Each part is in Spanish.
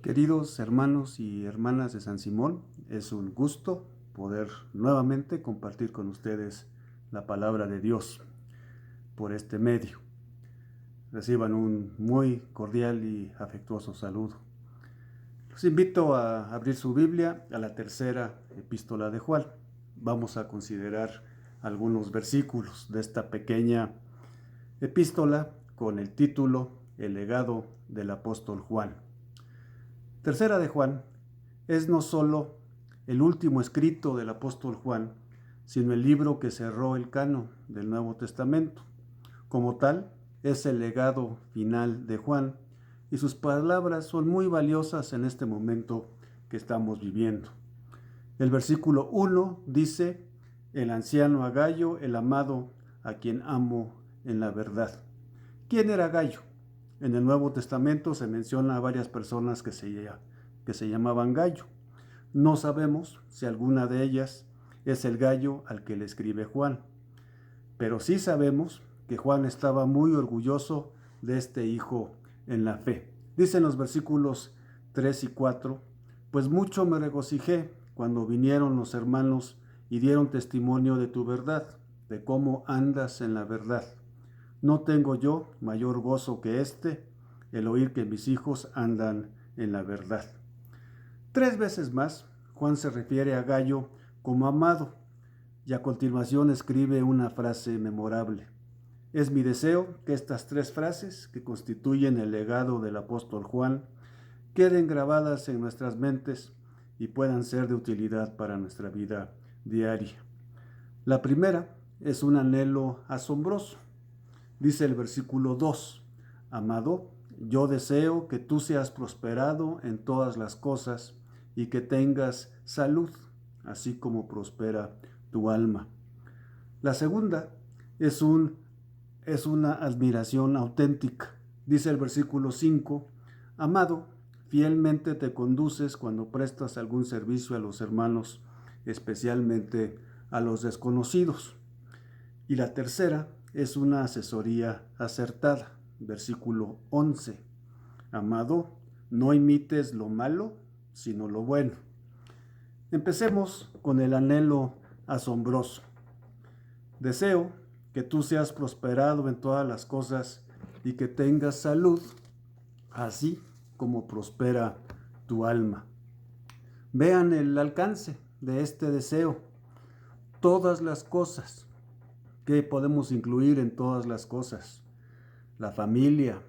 Queridos hermanos y hermanas de San Simón, es un gusto poder nuevamente compartir con ustedes la palabra de Dios por este medio. Reciban un muy cordial y afectuoso saludo. Los invito a abrir su Biblia a la tercera epístola de Juan. Vamos a considerar algunos versículos de esta pequeña epístola con el título El legado del apóstol Juan. Tercera de Juan es no solo el último escrito del apóstol Juan, sino el libro que cerró el canon del Nuevo Testamento. Como tal, es el legado final de Juan y sus palabras son muy valiosas en este momento que estamos viviendo. El versículo 1 dice: el anciano Gayo, el amado, a quien amo en la verdad. ¿Quién era Gayo? En el Nuevo Testamento se menciona a varias personas que se llamaban Gayo. No sabemos si alguna de ellas es el Gayo al que le escribe Juan, pero sí sabemos que Juan estaba muy orgulloso de este hijo en la fe. Dicen los versículos 3 y 4, pues mucho me regocijé cuando vinieron los hermanos y dieron testimonio de tu verdad, de cómo andas en la verdad. No tengo yo mayor gozo que el oír que mis hijos andan en la verdad. 3 veces más, Juan se refiere a Gayo como amado, y a continuación escribe una frase memorable. Es mi deseo que estas 3 frases, que constituyen el legado del apóstol Juan, queden grabadas en nuestras mentes y puedan ser de utilidad para nuestra vida diaria. La primera es un anhelo asombroso. Dice el versículo 2, amado, yo deseo que tú seas prosperado en todas las cosas y que tengas salud, así como prospera tu alma. La segunda es una admiración auténtica. Dice el versículo 5, amado, fielmente te conduces cuando prestas algún servicio a los hermanos, especialmente a los desconocidos. Y la tercera es una asesoría acertada. Versículo 11. Amado, no imites lo malo, sino lo bueno. Empecemos con el anhelo asombroso. Deseo que tú seas prosperado en todas las cosas y que tengas salud, así como prospera tu alma. Vean el alcance de este deseo. Todas las cosas. ¿Qué podemos incluir en todas las cosas? La familia,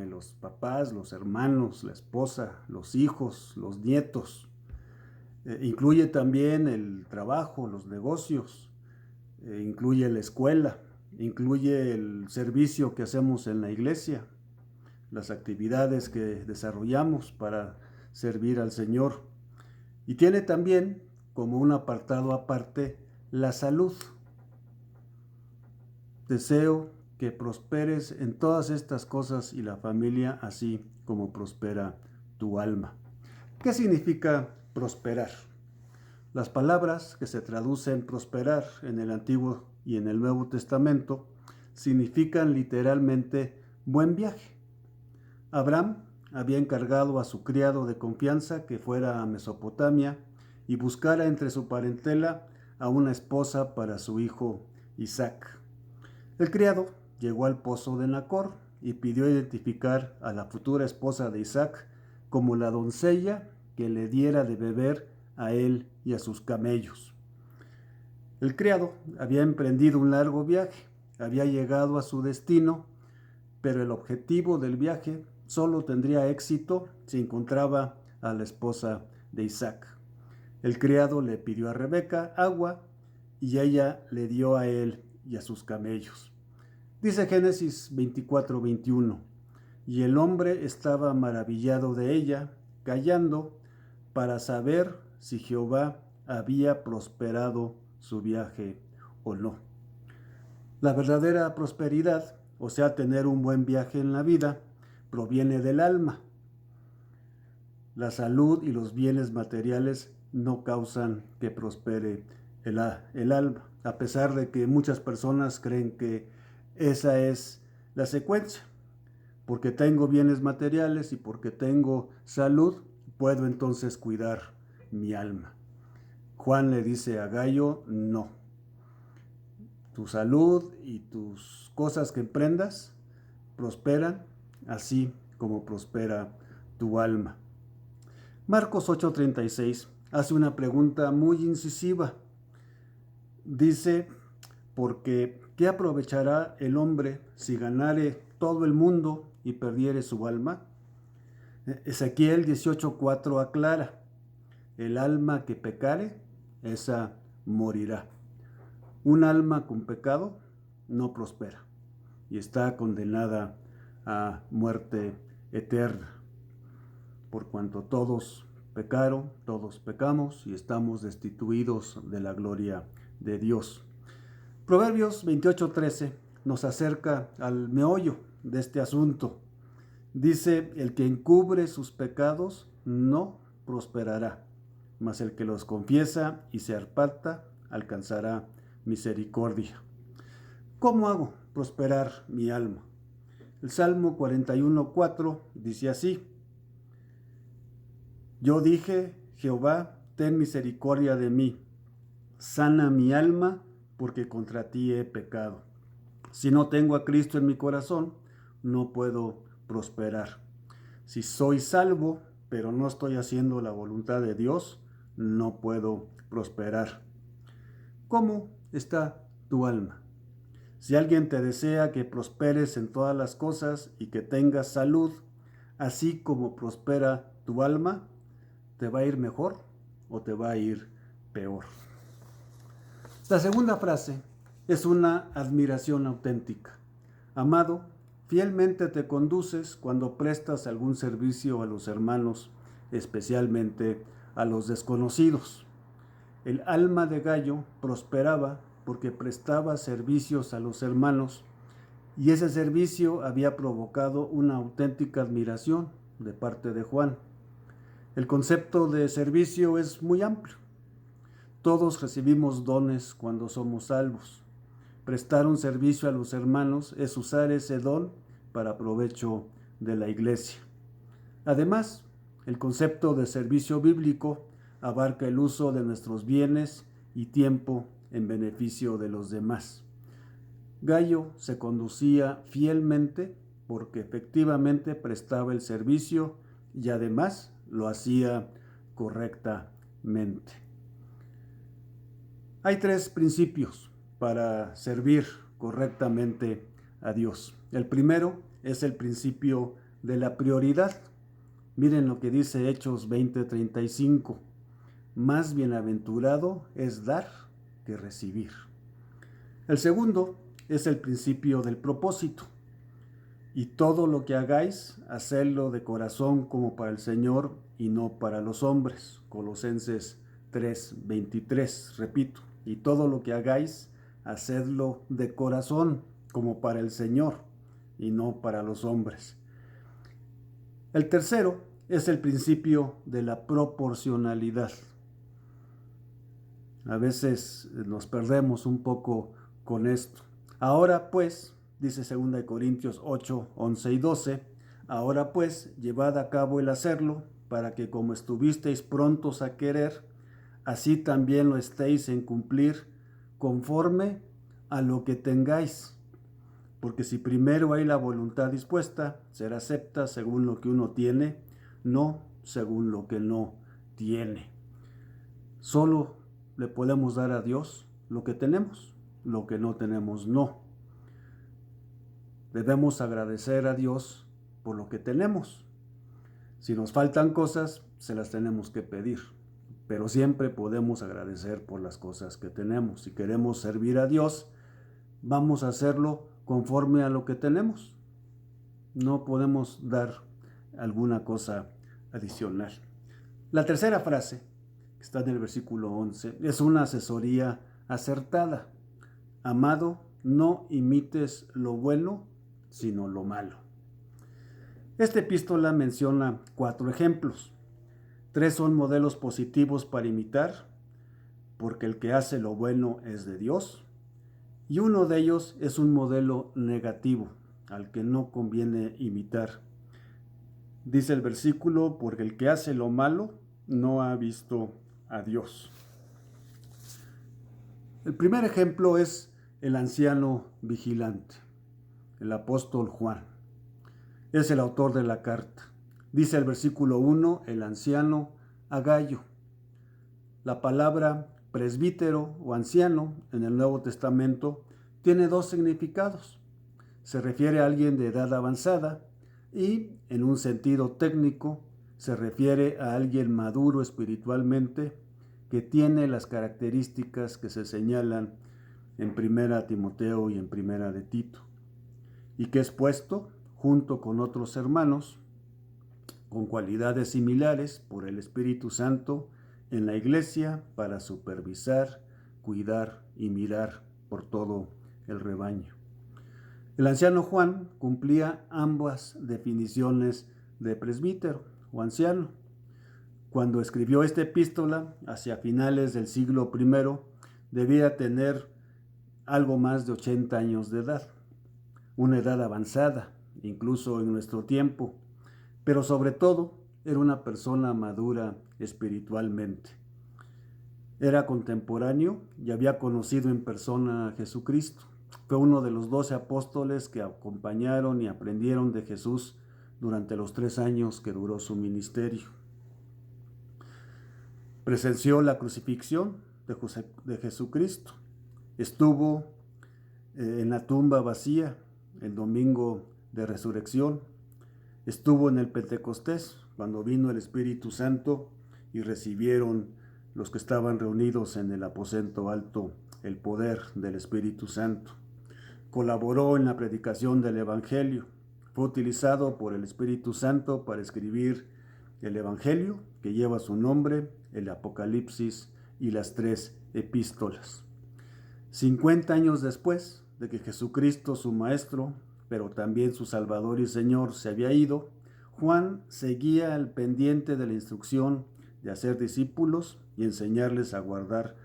los papás, los hermanos, la esposa, los hijos, los nietos. Incluye también el trabajo, los negocios, incluye la escuela, incluye el servicio que hacemos en la iglesia, las actividades que desarrollamos para servir al Señor. Y tiene también como un apartado aparte la salud. Deseo que prosperes en todas estas cosas y la familia, así como prospera tu alma. ¿Qué significa prosperar? Las palabras que se traducen prosperar en el Antiguo y en el Nuevo Testamento significan literalmente buen viaje. Abraham había encargado a su criado de confianza que fuera a Mesopotamia y buscara entre su parentela a una esposa para su hijo Isaac. El criado llegó al pozo de Nacor y pidió identificar a la futura esposa de Isaac como la doncella que le diera de beber a él y a sus camellos. El criado había emprendido un largo viaje, había llegado a su destino, pero el objetivo del viaje solo tendría éxito si encontraba a la esposa de Isaac. El criado le pidió a Rebeca agua y ella le dio a él y a sus camellos. Dice Génesis 24:21, y el hombre estaba maravillado de ella, callando, para saber si Jehová había prosperado su viaje o no. La verdadera prosperidad, o sea, tener un buen viaje en la vida, proviene del alma. La salud y los bienes materiales no causan que prospere el alma, a pesar de que muchas personas creen que esa es la secuencia. porque tengo bienes materiales y porque tengo salud, puedo entonces cuidar mi alma. Juan le dice a Gallo, no. Tu salud y tus cosas que emprendas prosperan, así como prospera tu alma. Marcos 8:36 hace una pregunta muy incisiva. Dice, porque ¿qué aprovechará el hombre si ganare todo el mundo y perdiere su alma? Ezequiel 18:4 aclara, el alma que pecare, esa morirá. Un alma con pecado no prospera y está condenada a muerte eterna. Por cuanto todos pecaron, todos pecamos y estamos destituidos de la gloria de Dios. Proverbios 28:13 nos acerca al meollo de este asunto. Dice, el que encubre sus pecados no prosperará, mas el que los confiesa y se aparta alcanzará misericordia. ¿Cómo hago prosperar mi alma? El Salmo 41:4 dice así, yo dije, Jehová, ten misericordia de mí, sana mi alma, porque contra ti he pecado. Si no tengo a Cristo en mi corazón, no puedo prosperar. Si soy salvo, pero no estoy haciendo la voluntad de Dios, no puedo prosperar. ¿Cómo está tu alma? Si alguien te desea que prosperes en todas las cosas y que tengas salud, así como prospera tu alma, ¿te va a ir mejor o te va a ir peor? La segunda frase es una admiración auténtica. Amado, fielmente te conduces cuando prestas algún servicio a los hermanos, especialmente a los desconocidos. El alma de Gallo prosperaba porque prestaba servicios a los hermanos y ese servicio había provocado una auténtica admiración de parte de Juan. El concepto de servicio es muy amplio. Todos recibimos dones cuando somos salvos. Prestar un servicio a los hermanos es usar ese don para provecho de la iglesia. Además, el concepto de servicio bíblico abarca el uso de nuestros bienes y tiempo en beneficio de los demás. Gallo se conducía fielmente porque efectivamente prestaba el servicio y además lo hacía correctamente. Hay 3 principios para servir correctamente a Dios. El primero es el principio de la prioridad. Miren lo que dice Hechos 20:35. Más bienaventurado es dar que recibir. El segundo es el principio del propósito. Y todo lo que hagáis, hacedlo de corazón como para el Señor y no para los hombres. Colosenses 3:23, repito. Y todo lo que hagáis, hacedlo de corazón como para el Señor y no para los hombres. El tercero es el principio de la proporcionalidad. A veces nos perdemos un poco con esto. Ahora pues, dice 2 Corintios 8, 11 y 12, ahora pues, llevad a cabo el hacerlo, para que como estuvisteis prontos a querer, así también lo estéis en cumplir conforme a lo que tengáis. Porque si primero hay la voluntad dispuesta, será acepta según lo que uno tiene, no según lo que no tiene. Solo le podemos dar a Dios lo que tenemos, lo que no tenemos no. Debemos agradecer a Dios por lo que tenemos. Si nos faltan cosas, se las tenemos que pedir, pero siempre podemos agradecer por las cosas que tenemos. Si queremos servir a Dios, vamos a hacerlo conforme a lo que tenemos. No podemos dar alguna cosa adicional. La tercera frase, que está en el versículo 11, es una asesoría acertada. Amado, no imites lo bueno, sino lo malo. Esta epístola menciona 4 ejemplos. 3 son modelos positivos para imitar, porque el que hace lo bueno es de Dios. Y uno de ellos es un modelo negativo, al que no conviene imitar. Dice el versículo, porque el que hace lo malo no ha visto a Dios. El primer ejemplo es el anciano vigilante, el apóstol Juan. Es el autor de la carta. Dice el versículo 1, el anciano a Gayo. La palabra presbítero o anciano en el Nuevo Testamento tiene dos significados. Se refiere a alguien de edad avanzada y, en un sentido técnico, se refiere a alguien maduro espiritualmente que tiene las características que se señalan en 1 Timoteo y en 1 de Tito, y que es puesto junto con otros hermanos con cualidades similares por el Espíritu Santo en la iglesia para supervisar, cuidar y mirar por todo el rebaño. El anciano Juan cumplía ambas definiciones de presbítero o anciano. Cuando escribió esta epístola, hacia finales del siglo I, debía tener algo más de 80 años de edad, una edad avanzada, incluso en nuestro tiempo, pero sobre todo era una persona madura espiritualmente. Era contemporáneo y había conocido en persona a Jesucristo. Fue uno de los 12 apóstoles que acompañaron y aprendieron de Jesús durante los 3 años que duró su ministerio. Presenció la crucifixión de Jesucristo. Estuvo en la tumba vacía el domingo de resurrección. Estuvo en el Pentecostés cuando vino el Espíritu Santo y recibieron los que estaban reunidos en el aposento alto el poder del Espíritu Santo. Colaboró en la predicación del Evangelio. Fue utilizado por el Espíritu Santo para escribir el Evangelio, que lleva su nombre, el Apocalipsis y las 3 epístolas. 50 años después de que Jesucristo, su Maestro, pero también su Salvador y Señor, se había ido, Juan seguía al pendiente de la instrucción de hacer discípulos y enseñarles a guardar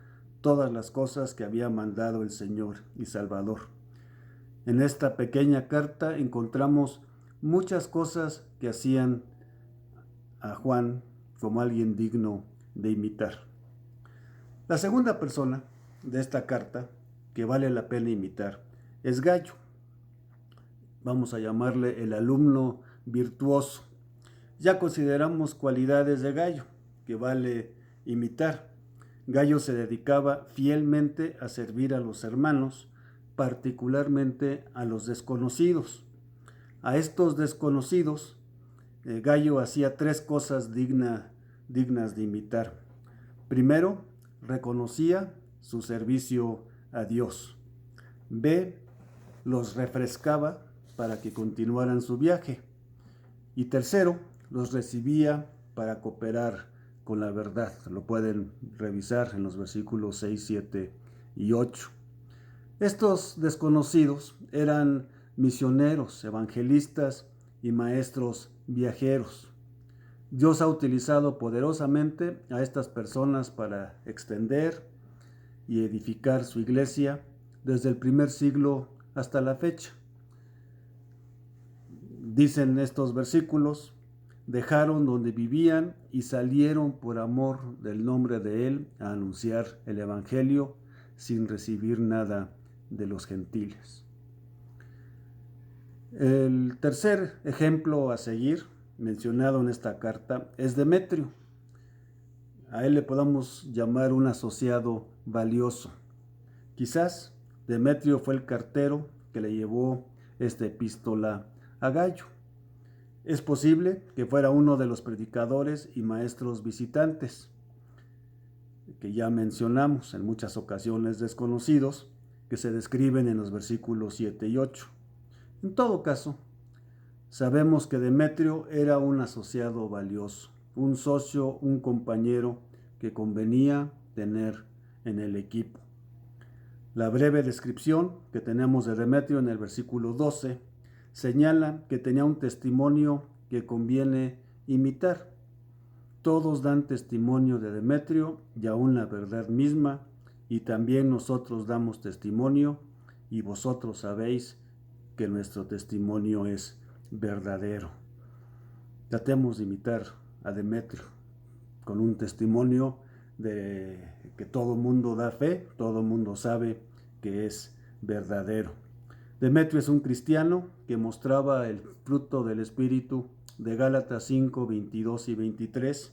todas las cosas que había mandado el Señor y Salvador. En esta pequeña carta encontramos muchas cosas que hacían a Juan como alguien digno de imitar. La segunda persona de esta carta que vale la pena imitar es Gayo. Vamos a llamarle el alumno virtuoso. Ya consideramos cualidades de Gayo que vale imitar. Gayo se dedicaba fielmente a servir a los hermanos, particularmente a los desconocidos. A estos desconocidos, Gayo hacía 3 cosas dignas de imitar. Primero, reconocía su servicio a Dios. B, los refrescaba para que continuaran su viaje. Y tercero, los recibía para cooperar con la verdad. Lo pueden revisar en los versículos 6, 7 y 8. Estos desconocidos eran misioneros, evangelistas y maestros viajeros. Dios ha utilizado poderosamente a estas personas para extender y edificar su iglesia desde el primer siglo hasta la fecha. Dicen estos versículos, dejaron donde vivían y salieron por amor del nombre de Él a anunciar el Evangelio sin recibir nada de los gentiles. El tercer ejemplo a seguir, mencionado en esta carta, es Demetrio. A él le podamos llamar un asociado valioso. Quizás Demetrio fue el cartero que le llevó esta epístola a Gayo. Es posible que fuera uno de los predicadores y maestros visitantes, que ya mencionamos en muchas ocasiones desconocidos, que se describen en los versículos 7 y 8. En todo caso, sabemos que Demetrio era un asociado valioso, un socio, un compañero que convenía tener en el equipo. La breve descripción que tenemos de Demetrio en el versículo 12 señala que tenía un testimonio que conviene imitar. Todos dan testimonio de Demetrio y aún la verdad misma, y también nosotros damos testimonio, y vosotros sabéis que nuestro testimonio es verdadero. Tratemos de imitar a Demetrio con un testimonio de que todo mundo da fe, todo mundo sabe que es verdadero. Demetrio es un cristiano que mostraba el fruto del Espíritu de Gálatas 5, 22 y 23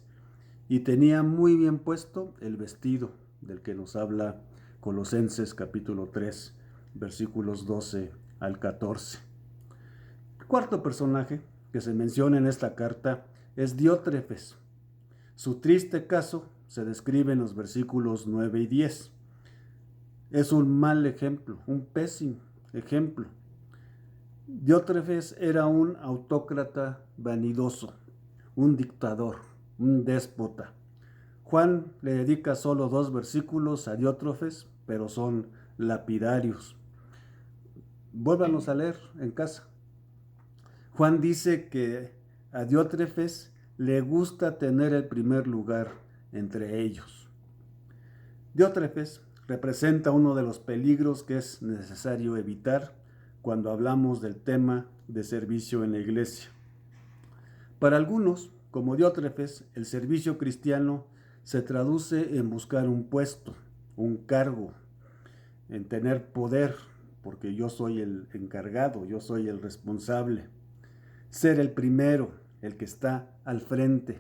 y tenía muy bien puesto el vestido del que nos habla Colosenses capítulo 3, versículos 12 al 14. El cuarto personaje que se menciona en esta carta es Diótrefes. Su triste caso se describe en los versículos 9 y 10. Es un mal ejemplo, un pésimo ejemplo. Diótrefes era un autócrata vanidoso, un dictador, un déspota. Juan le dedica solo 2 versículos a Diótrefes, pero son lapidarios. Vuélvanos a leer en casa. Juan dice que a Diótrefes le gusta tener el primer lugar entre ellos. Diótrefes representa uno de los peligros que es necesario evitar cuando hablamos del tema de servicio en la iglesia. Para algunos, como Diótrefes, el servicio cristiano se traduce en buscar un puesto, un cargo, en tener poder, porque yo soy el encargado, yo soy el responsable, ser el primero, el que está al frente.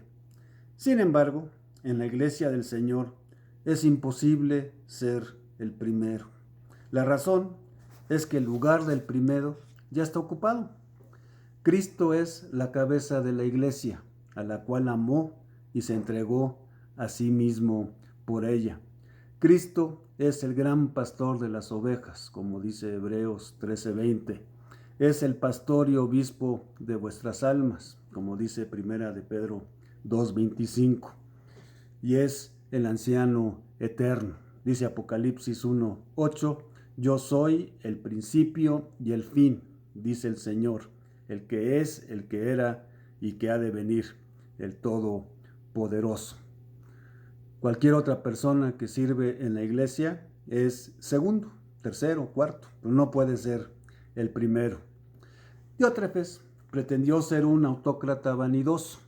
Sin embargo, en la iglesia del Señor es imposible ser el primero. La razón es que el lugar del primero ya está ocupado. Cristo es la cabeza de la iglesia, a la cual amó y se entregó a sí mismo por ella. Cristo es el gran pastor de las ovejas, como dice Hebreos 13:20. Es el pastor y obispo de vuestras almas, como dice Primera de Pedro 2:25. Y es el anciano eterno. Dice Apocalipsis 1:8, yo soy el principio y el fin, dice el Señor, el que es, el que era y que ha de venir, el Todopoderoso. Cualquier otra persona que sirve en la iglesia es segundo, tercero, cuarto, pero no puede ser el primero. Diótrefes pretendió ser un autócrata vanidoso.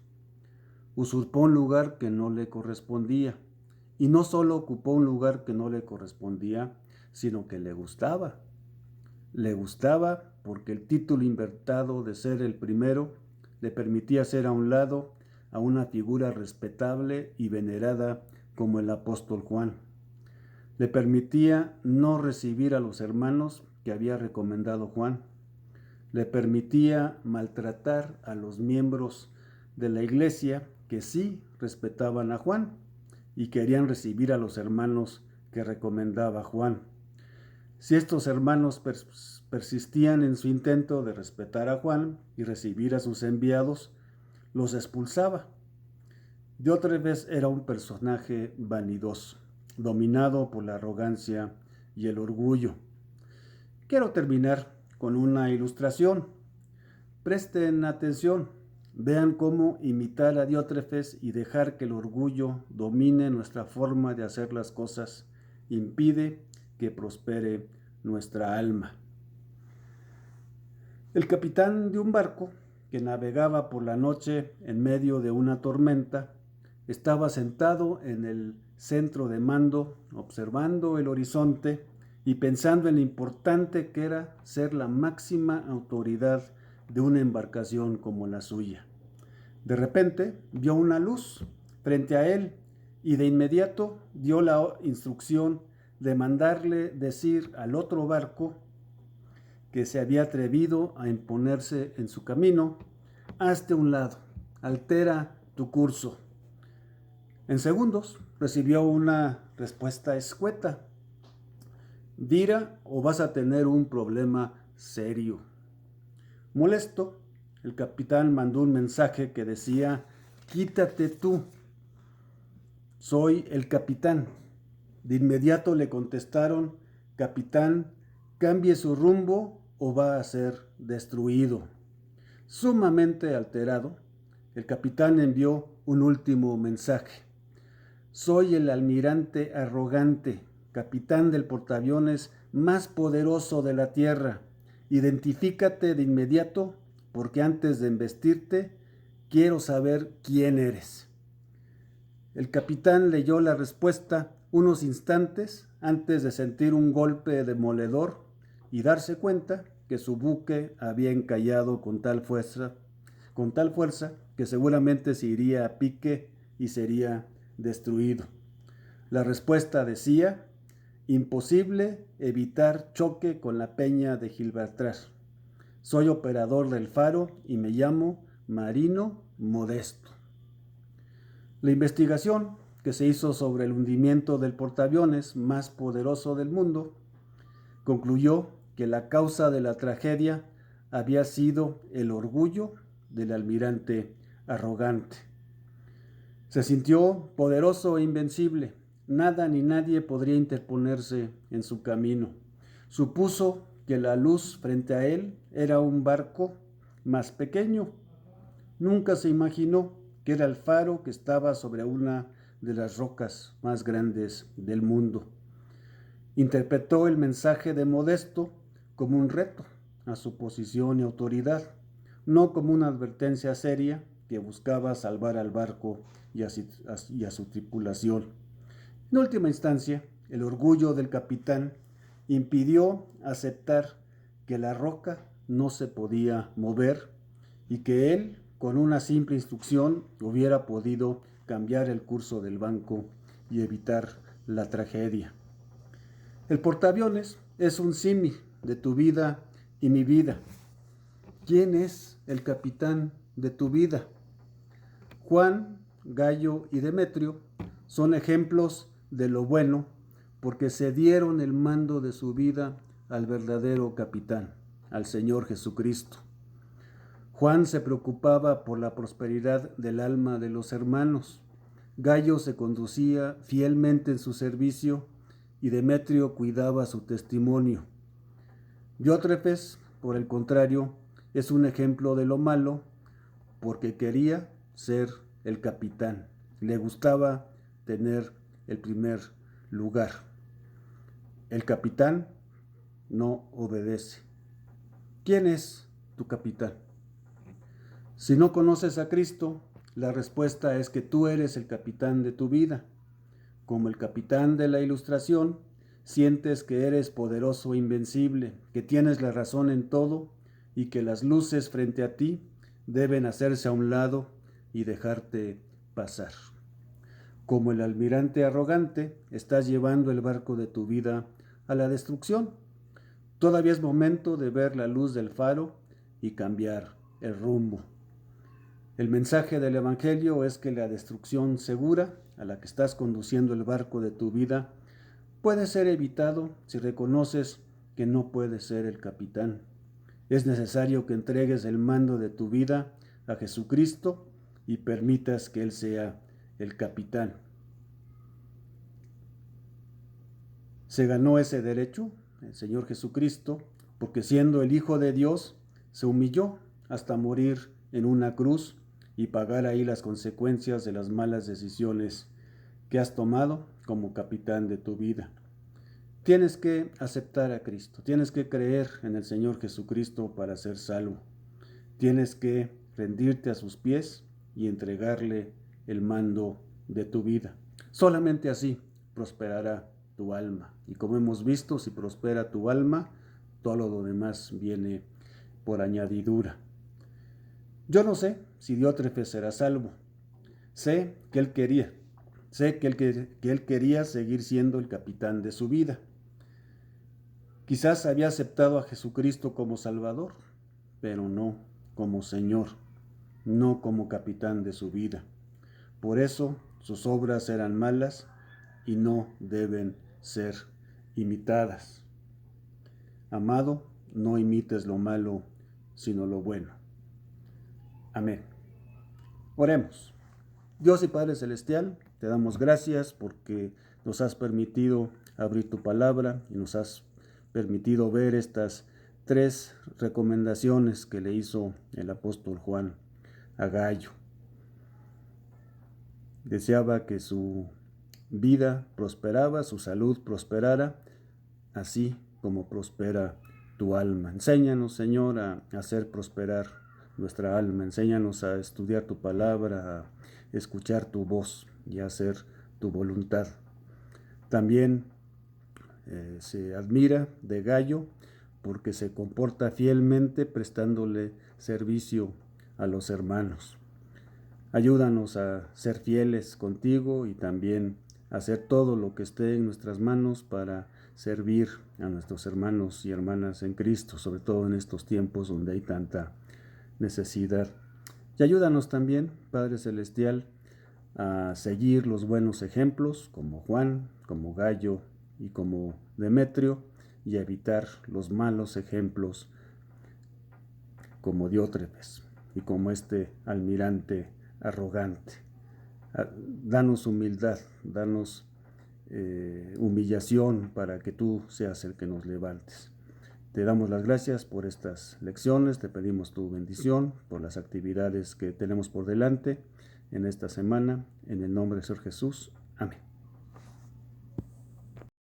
Usurpó un lugar que no le correspondía. Y no solo ocupó un lugar que no le correspondía, sino que le gustaba. Le gustaba porque el título inventado de ser el primero le permitía hacer a un lado a una figura respetable y venerada como el apóstol Juan. Le permitía no recibir a los hermanos que había recomendado Juan. Le permitía maltratar a los miembros de la iglesia que sí respetaban a Juan y querían recibir a los hermanos que recomendaba Juan. Si estos hermanos persistían en su intento de respetar a Juan y recibir a sus enviados, los expulsaba. Diótrefes era un personaje vanidoso, dominado por la arrogancia y el orgullo. Quiero terminar con una ilustración. Presten atención, vean cómo imitar a Diótrefes y dejar que el orgullo domine nuestra forma de hacer las cosas impide que prospere nuestra alma. El capitán de un barco que navegaba por la noche en medio de una tormenta estaba sentado en el centro de mando, observando el horizonte y pensando en lo importante que era ser la máxima autoridad de una embarcación como la suya. De repente vio una luz frente a él y de inmediato dio la instrucción de mandarle decir al otro barco que se había atrevido a imponerse en su camino: hazte un lado, altera tu curso. En segundos recibió una respuesta escueta: vira o vas a tener un problema serio. Molesto, el capitán mandó un mensaje que decía: quítate tú, soy el capitán. De inmediato le contestaron: capitán, cambie su rumbo o va a ser destruido. Sumamente alterado, el capitán envió un último mensaje: soy el almirante arrogante, capitán del portaaviones más poderoso de la tierra. Identifícate de inmediato, porque antes de embestirte, quiero saber quién eres. El capitán leyó la respuesta unos instantes antes de sentir un golpe demoledor y darse cuenta que su buque había encallado con tal fuerza que seguramente se iría a pique y sería destruido. La respuesta decía: imposible evitar choque con la peña de Gibraltar. Soy operador del faro y me llamo Marino Modesto. La investigación que se hizo sobre el hundimiento del portaaviones más poderoso del mundo concluyó que la causa de la tragedia había sido el orgullo del almirante arrogante. Se sintió poderoso e invencible. Nada ni nadie podría interponerse en su camino. Supuso que la luz frente a él era un barco más pequeño. Nunca se imaginó que era el faro que estaba sobre una de las rocas más grandes del mundo. Interpretó el mensaje de Modesto como un reto a su posición y autoridad, no como una advertencia seria que buscaba salvar al barco y a su tripulación. En última instancia, el orgullo del capitán impidió aceptar que la roca no se podía mover y que él, con una simple instrucción, hubiera podido cambiar el curso del barco y evitar la tragedia. El portaaviones es un símil de tu vida y mi vida. ¿Quién es el capitán de tu vida? Juan, Gallo y Demetrio son ejemplos de lo bueno porque se dieron el mando de su vida al verdadero capitán, al Señor Jesucristo. Juan se preocupaba por la prosperidad del alma de los hermanos. Gallo se conducía fielmente en su servicio y Demetrio cuidaba su testimonio. Diótrefes, por el contrario, es un ejemplo de lo malo porque quería ser el capitán. Le gustaba tener el primer lugar. El capitán no obedece. ¿Quién es tu capitán? Si no conoces a Cristo, la respuesta es que tú eres el capitán de tu vida. Como el capitán de la Ilustración, sientes que eres poderoso e invencible, que tienes la razón en todo y que las luces frente a ti deben hacerse a un lado y dejarte pasar. Como el almirante arrogante, estás llevando el barco de tu vida a la destrucción. Todavía es momento de ver la luz del faro y cambiar el rumbo. El mensaje del Evangelio es que la destrucción segura a la que estás conduciendo el barco de tu vida puede ser evitado si reconoces que no puedes ser el capitán. Es necesario que entregues el mando de tu vida a Jesucristo y permitas que Él sea el capitán. Se ganó ese derecho el Señor Jesucristo porque siendo el Hijo de Dios se humilló hasta morir en una cruz y pagar ahí las consecuencias de las malas decisiones que has tomado como capitán de tu vida. Tienes que aceptar a Cristo, tienes que creer en el Señor Jesucristo para ser salvo. Tienes que rendirte a sus pies y entregarle el mando de tu vida. Solamente así prosperará tu alma. Y como hemos visto, si prospera tu alma, todo lo demás viene por añadidura. Yo no sé si Diótrefes será salvo. Sé que él quería seguir siendo el capitán de su vida. Quizás había aceptado a Jesucristo como Salvador, pero no como Señor, no como capitán de su vida. Por eso sus obras eran malas y no deben ser imitadas. Amado, no imites lo malo, sino lo bueno. Amén. Oremos. Dios y Padre Celestial, te damos gracias porque nos has permitido abrir tu palabra y nos has permitido ver estas 3 recomendaciones que le hizo el apóstol Juan a Gallo. Deseaba que su vida prosperaba, su salud prosperara, así como prospera tu alma. Enséñanos, Señor, a hacer prosperar nuestra alma. Enséñanos a estudiar tu palabra, a escuchar tu voz y a hacer tu voluntad. También se admira de Gayo porque se comporta fielmente prestándole servicio a los hermanos. Ayúdanos a ser fieles contigo y también a hacer todo lo que esté en nuestras manos para servir a nuestros hermanos y hermanas en Cristo, sobre todo en estos tiempos donde hay tanta necesidad. Y ayúdanos también, Padre Celestial, a seguir los buenos ejemplos como Juan, como Gayo y como Demetrio, y a evitar los malos ejemplos como Diótrefes y como este almirante arrogante. Danos humildad, danos humillación para que tú seas el que nos levantes. Te damos las gracias por estas lecciones, te pedimos tu bendición por las actividades que tenemos por delante en esta semana, en el nombre de Señor Jesús. Amén.